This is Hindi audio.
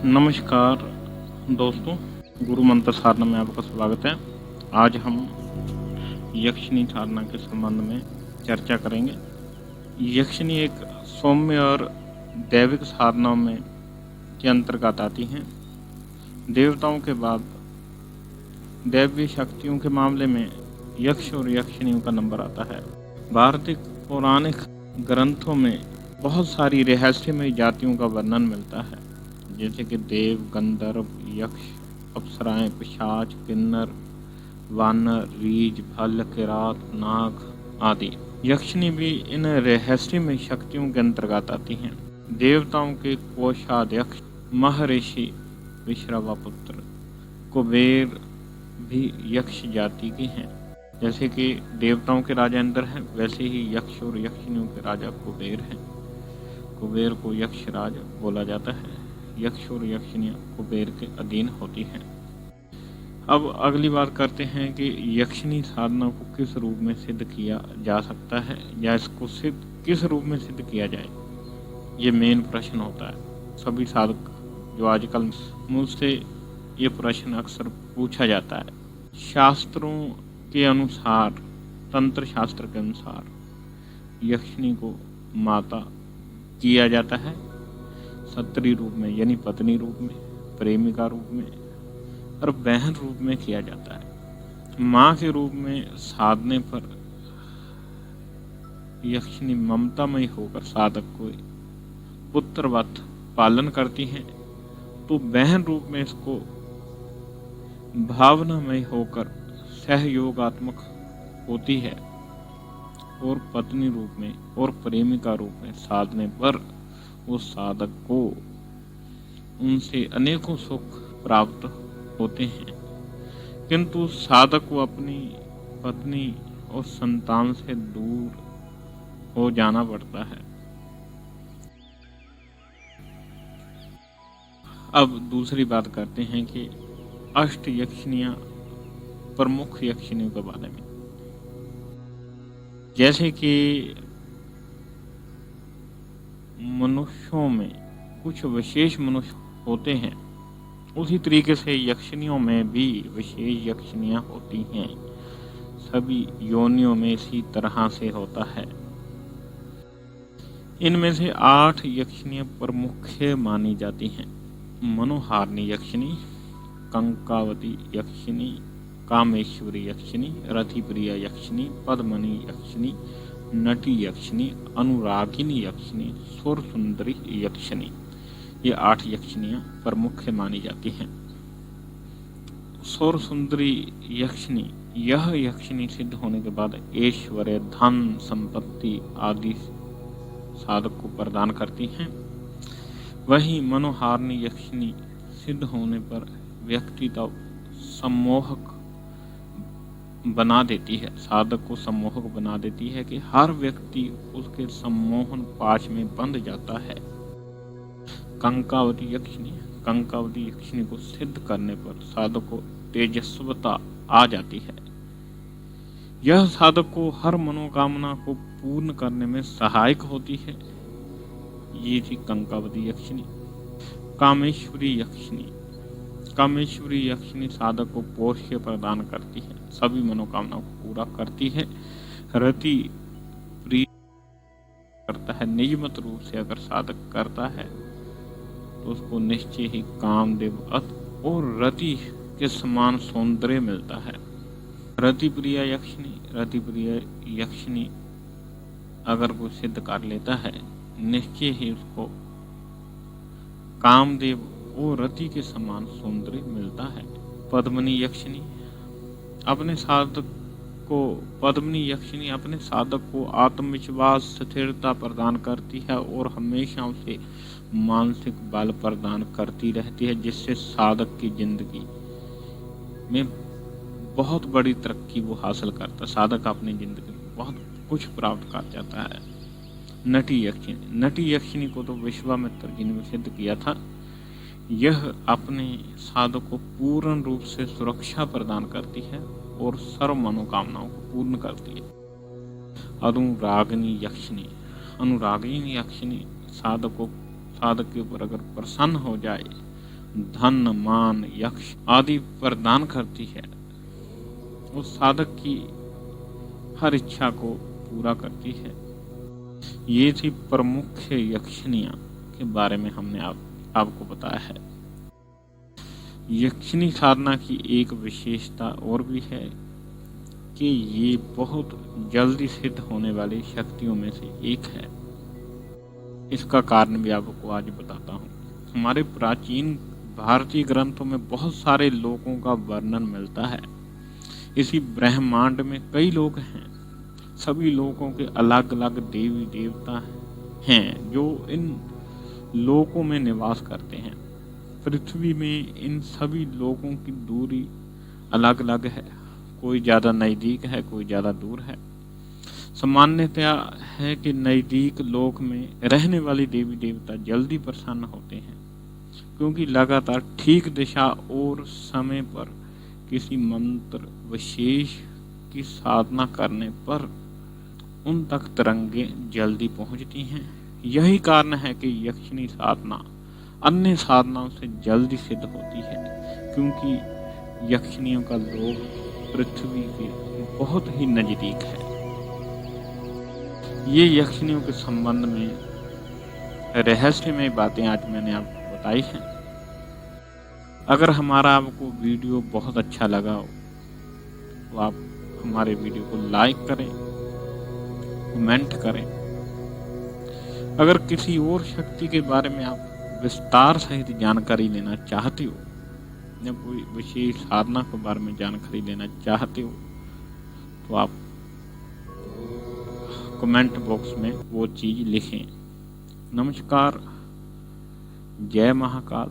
नमस्कार दोस्तों, गुरु मंत्र साधना में आपका स्वागत है। आज हम यक्षिणी साधना के संबंध में चर्चा करेंगे। यक्षिणी एक सौम्य और दैविक साधनाओं में के अंतर्गत आती हैं। देवताओं के बाद दैवीय शक्तियों के मामले में यक्ष और यक्षिणियों का नंबर आता है। भारतीय पौराणिक ग्रंथों में बहुत सारी रहस्यमय जातियों का वर्णन मिलता है, जैसे कि देव, गंधर्व, यक्ष, अप्सराएं, पिशाच, किन्नर, वानर, रीछ, भल्ल, किरात, नाग आदि। यक्षिणी भी इन रहस्यमय शक्तियों के अंतर्गत आती हैं। देवताओं के कोषाध्यक्ष महर्षि विश्रवापुत्र कुबेर भी यक्ष जाति के हैं। जैसे कि देवताओं के राजा इंद्र हैं, वैसे ही यक्ष और यक्षिणियों के राजा कुबेर हैं। कुबेर को यक्षराज बोला जाता है। यक्ष और यक्षिणियाँ कुबेर के अधीन होती हैं। अब अगली बात करते हैं कि यक्षिणी साधना को किस रूप में सिद्ध किया जा सकता है, या इसको किस रूप में सिद्ध किया जाए, ये मेन प्रश्न होता है। सभी साधक जो आजकल मुझसे ये प्रश्न अक्सर पूछा जाता है। शास्त्रों के अनुसार, तंत्र शास्त्र के अनुसार यक्षिणी को माता किया जाता है, सत्री रूप में यानी पत्नी रूप में, प्रेमिका रूप में और बहन रूप में किया जाता है। माँ के रूप में साधने पर यक्षिणी ममतामयी होकर साधक को पुत्रवत पालन करती हैं, तो बहन रूप में इसको भावनामयी होकर सहयोगात्मक होती है, और पत्नी रूप में और प्रेमिका रूप में साधने पर उस साधक को उनसे अनेकों सुख प्राप्त होते हैं, किंतु साधक को अपनी पत्नी और संतान से दूर हो जाना पड़ता है। अब दूसरी बात करते हैं कि अष्ट यक्षिणियाँ, प्रमुख यक्षिणियों के बारे में। जैसे कि मनुष्यों में कुछ विशेष मनुष्य होते हैं, उसी तरीके से यक्षिणियों में भी विशेष यक्षिणियाँ होती हैं। सभी योनियों में इसी तरह से होता है। इनमें से 8 यक्षिणियाँ प्रमुख मानी जाती हैं। मनोहारिणी यक्षिणी, कंकावती यक्षिणी, कामेश्वरी यक्षिणी, रतिप्रिया यक्षिणी, पद्मनी यक्षिणी, नटी यक्षिणी, अनुरागिनी यक्षिणी, सुर सुंदरी यक्षिणी। ये 8 यक्षिणियाँ प्रमुख मानी जाती हैं। सुर सुंदरी यक्षिणी, यह यक्षिणी सिद्ध होने के बाद ऐश्वर्य, धन, संपत्ति आदि साधक को प्रदान करती हैं। वहीं मनोहारिणी यक्षिणी सिद्ध होने पर व्यक्ति का सम्मोहक बना देती है, साधक को सम्मोहक बना देती है कि हर व्यक्ति उसके सम्मोहन पाश में बंध जाता है। कंकावती यक्षिणी को सिद्ध करने पर साधक को तेजस्वता आ जाती है। यह साधक को हर मनोकामना को पूर्ण करने में सहायक होती है। ये थी कंकावती यक्षिणी। कामेश्वरी यक्षिणी साधक को पोष्य प्रदान करती है, सभी मनोकामनाओं को पूरा करती है। रति प्रिय करता है, नियमित रूप से अगर साधक करता है तो उसको निश्चय ही कामदेव और रति के समान सौंदर्य मिलता है। रतिप्रिया यक्षिणी अगर वो सिद्ध कर लेता है, निश्चय ही उसको कामदेव और रति के समान सौंदर्य मिलता है। पद्मनी यक्षिणी अपने साधक को आत्मविश्वास, स्थिरता प्रदान करती है और हमेशा उसे मानसिक बल प्रदान करती रहती है, जिससे साधक की जिंदगी में बहुत बड़ी तरक्की वो हासिल करता है। साधक अपनी जिंदगी में बहुत कुछ प्राप्त कर जाता है। नटी यक्षिणी को तो विश्वामित्र जी ने सिद्ध किया था। यह अपने साधक को पूर्ण रूप से सुरक्षा प्रदान करती है और सर्व मनोकामनाओं को पूर्ण करती है। अनुरागिनी यक्षिणी साधक के ऊपर अगर प्रसन्न हो जाए धन, मान, यक्ष आदि प्रदान करती है। उस साधक की हर इच्छा को पूरा करती है। ये थी प्रमुख यक्षिनियाँ के बारे में हमने आपको बताया है। यक्षिणी साधना की एक विशेषता और भी है कि ये बहुत जल्दी सिद्ध होने वाली शक्तियों में से एक है। इसका कारण भी आपको आज बताता हूँ। हमारे प्राचीन भारतीय ग्रंथों में बहुत सारे लोगों का वर्णन मिलता है। इसी ब्रह्मांड में कई लोग हैं। सभी लोगों के अलग अलग देवी देवता हैं जो इन लोकों में निवास करते हैं। पृथ्वी में इन सभी लोगों की दूरी अलग अलग है। कोई ज़्यादा नज़दीक है, कोई ज़्यादा दूर है। सामान्यतया है कि नज़दीक लोक में रहने वाली देवी देवता जल्दी प्रसन्न होते हैं, क्योंकि लगातार ठीक दिशा और समय पर किसी मंत्र विशेष की साधना करने पर उन तक तरंगें जल्दी पहुंचती हैं। यही कारण है कि यक्षिणी साधना अन्य साधनाओं से जल्दी सिद्ध होती है, क्योंकि यक्षिणियों का लोक पृथ्वी के बहुत ही नजदीक है। ये यक्षिणियों के संबंध में रहस्यमय बातें आज मैंने आपको बताई हैं। अगर हमारा आपको वीडियो बहुत अच्छा लगा हो तो आप हमारे वीडियो को लाइक करें, कमेंट करें। अगर किसी और शक्ति के बारे में आप विस्तार सहित जानकारी लेना चाहते हो या कोई विशेष साधना के बारे में जानकारी लेना चाहते हो तो आप कमेंट बॉक्स में वो चीज़ लिखें। नमस्कार, जय महाकाल।